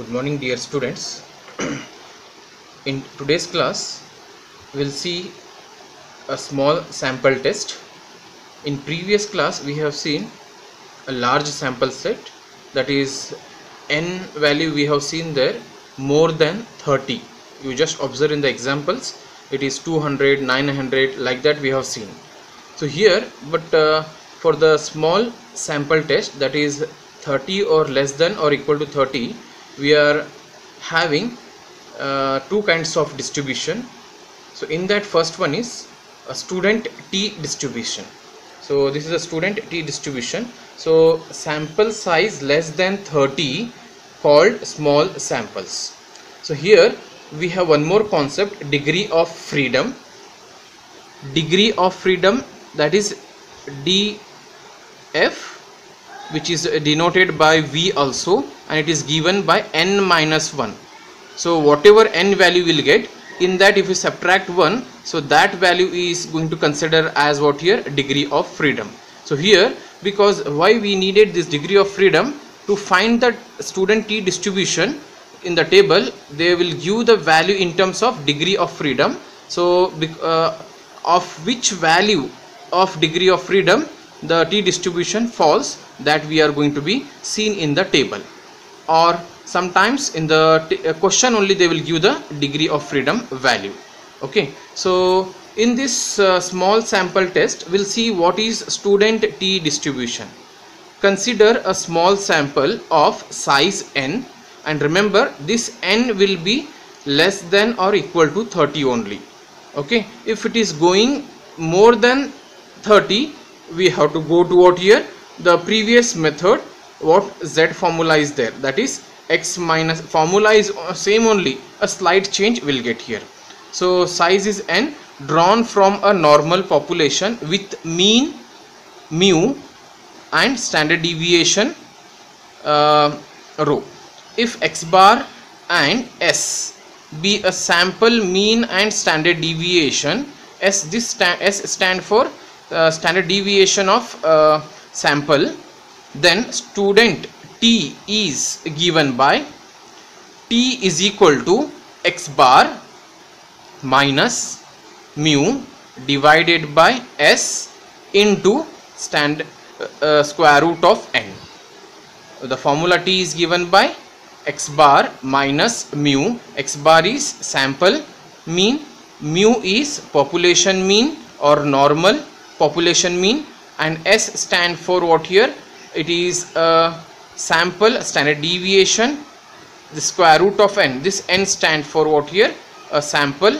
Good morning, dear students. In today's class, we'll see a small sample test. In previous class, we have seen a large sample set, that is n value we have seen there more than 30. You just observe in the examples, it is 200, 900, like that we have seen. So here, for the small sample test, that is 30 or less than or equal to 30, we are having two kinds of distribution. So in that, first one is a student t distribution. So this is a student t distribution. So sample size less than 30 called small samples. So here we have one more concept, degree of freedom. Degree of freedom, that is df, which is denoted by v also, and it is given by n minus 1. So whatever n value will get, in that if you subtract 1, so that value is going to consider as what here, degree of freedom. So here, because why we needed this degree of freedom, to find the student t distribution in the table, they will give the value in terms of degree of freedom. So of which value of degree of freedom the t distribution falls, that we are going to be seen in the table, or sometimes in the question only they will give the degree of freedom value. Okay, so in this small sample test, we'll see what is student t distribution. Consider a small sample of size n, and remember this n will be less than or equal to 30 only. Okay, if it is going more than 30, we have to go to what here, the previous method, what z formula is there, that is x minus, formula is same only, a slight change will get here. So size is n, drawn from a normal population with mean mu and standard deviation rho. If x bar and s be a sample mean and standard deviation, s stand for standard deviation of sample, then student t is given by t is equal to x bar minus mu divided by s into square root of n. The formula t is given by x bar minus mu. X bar is sample mean, mu is population mean or normal population mean, and s stand for what here, it is a sample standard deviation, the square root of n. This n stand for what here, a sample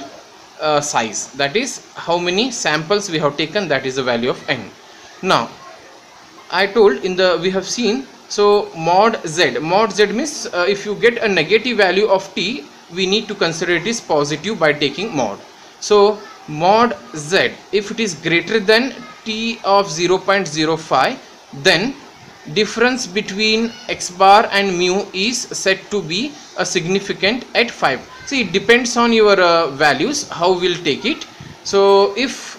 size, that is how many samples we have taken, that is the value of n. Now I told in the, we have seen, so mod z means if you get a negative value of t, we need to consider it is positive by taking mod. So mod z, if it is greater than t of 0.05, then difference between x bar and mu is said to be a significant at 5. See, it depends on your values how we'll take it. So if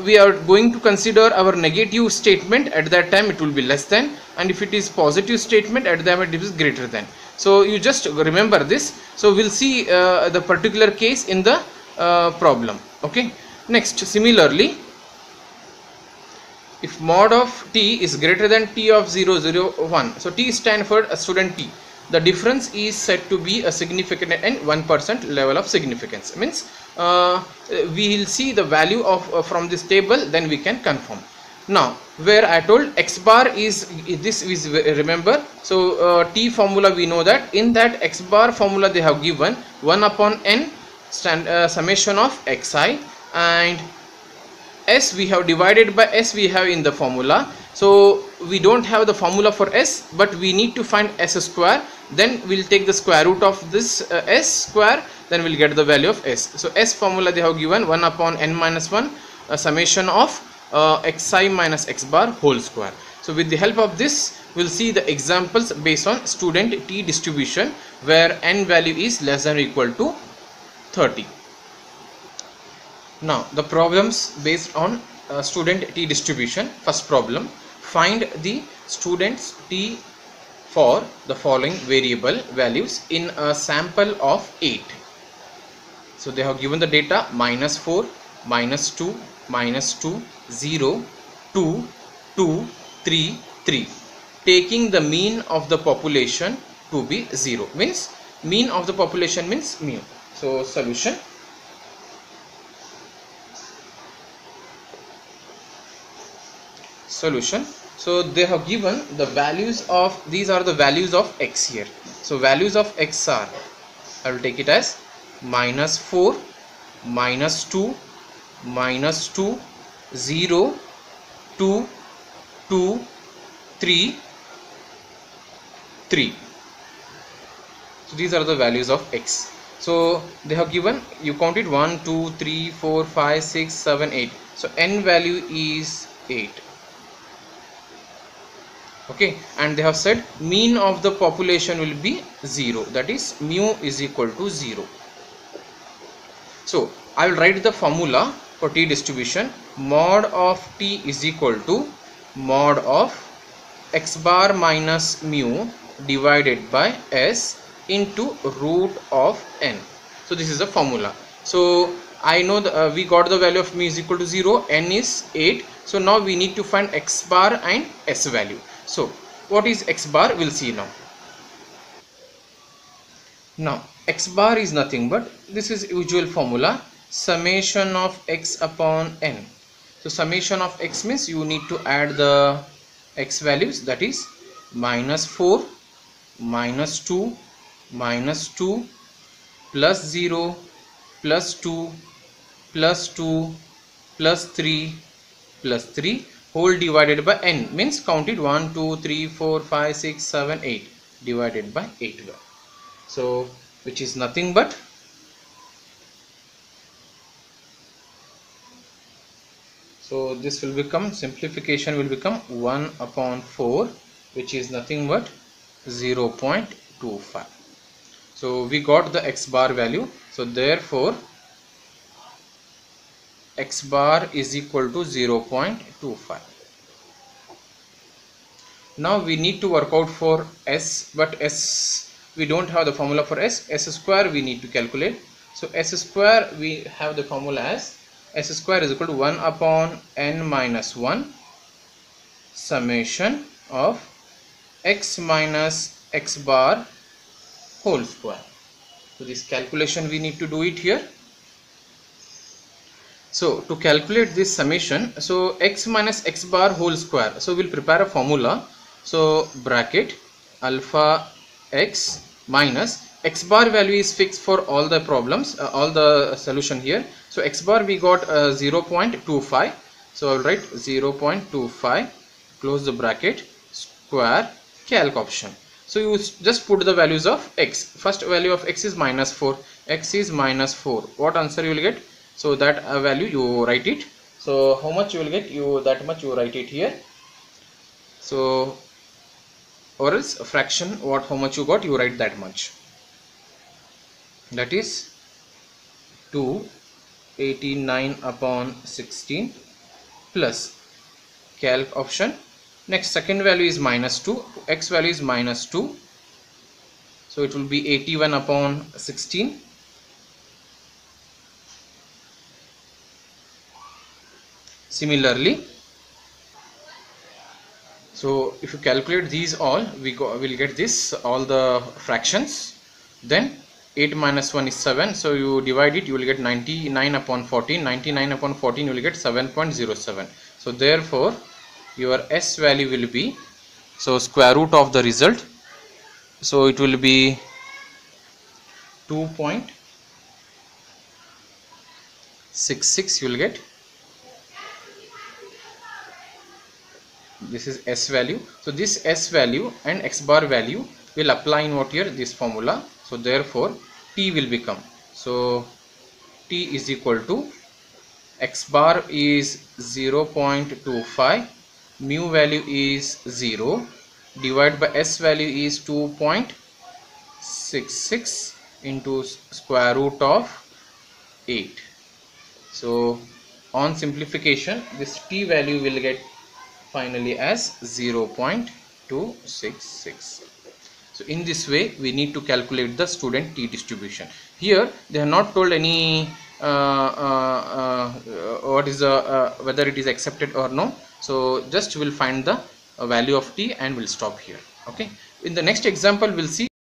we are going to consider our negative statement, at that time it will be less than, and if it is positive statement, at that time it is greater than. So you just remember this. So we'll see the particular case in the problem. Okay, next, similarly, if mod of t is greater than t of 001, so t stand for a student t, the difference is said to be a significant and 1% level of significance, means we will see the value of from this table, then we can confirm. Now where I told x bar is, this is, remember, so t formula we know that, in that x bar formula they have given 1 upon n summation of xi, and s we have divided by s we have in the formula. So we don't have the formula for s, but we need to find s square, then we'll take the square root of this s square, then we'll get the value of s. So s formula they have given 1 upon n minus 1 summation of xi minus x bar whole square. So with the help of this, we'll see the examples based on student t distribution, where n value is less than or equal to 30. Now the problems based on student t distribution. First problem, find the students t for the following variable values in a sample of 8. So they have given the data -4, -2, -2, 0, 2, 2, 3, 3, taking the mean of the population to be 0, means mean of the population means mu. So solution. So they have given the values of, these are the values of x here. So values of x are, I will take it as -4, -2, -2, 0, 2, 2, 3, 3. So these are the values of x. So they have given, you count it, 1, 2, 3, 4, 5, 6, 7, 8. So n value is 8. Okay, and they have said mean of the population will be 0, that is mu is equal to 0. So I will write the formula for t distribution. Mod of t is equal to mod of x bar minus mu divided by s into root of n. So this is the formula. So I know we got the value of mu is equal to 0, n is 8. So now we need to find x bar and s value. So what is x bar? We'll see now. Now x bar is nothing but, this is usual formula, summation of x upon n. So summation of x means you need to add the x values, that is -4, -2, -2, plus 0, plus 2, plus 2, plus 3, plus 3, whole divided by n, means count it 1, 2, 3, 4, 5, 6, 7, 8 divided by 8. So which is nothing but so this will become, simplification will become 1 upon 4, which is nothing but 0.25. So we got the x bar value. So therefore x bar is equal to 0.25. Now we need to work out for s, but s, we don't have the formula for s. S square we need to calculate. So s square, we have the formula as s square is equal to 1 upon n minus 1 summation of x minus x bar whole square. So this calculation we need to do it here. So to calculate this summation, so x minus x bar whole square, so we'll prepare a formula. So bracket alpha x minus x bar value is fixed for all the problems, all the solution here. So x bar we got 0.25. So I'll write 0.25, close the bracket, square, calc option. So you just put the values of x. First value of x is -4. X is -4. What answer you will get? So that value you write it. So how much you will get? You that much you write it here. So or else a fraction, what how much you got, you write that much. That is 289 upon 16 plus calc option. Next second value is -2. X value is -2. So it will be 81 upon 16. Similarly, so if you calculate these all, will get this, all the fractions. Then 8 minus 1 is 7. So you divide it, you will get 99 upon 14. 99 upon 14 you will get 7.07. So therefore your s value will be, so square root of the result, so it will be 2.66 you will get. This is s value. So this s value and x bar value will apply in what here, this formula. So therefore t will become, so t is equal to, x bar is 0.25, mu value is 0, divided by s value is 2.66 into square root of 8. So on simplification, this t value will get finally as 0.266. So in this way we need to calculate the student t distribution. Here they have not told any what is the whether it is accepted or no. So just we'll find the value of t and we'll stop here. Okay, in the next example we'll see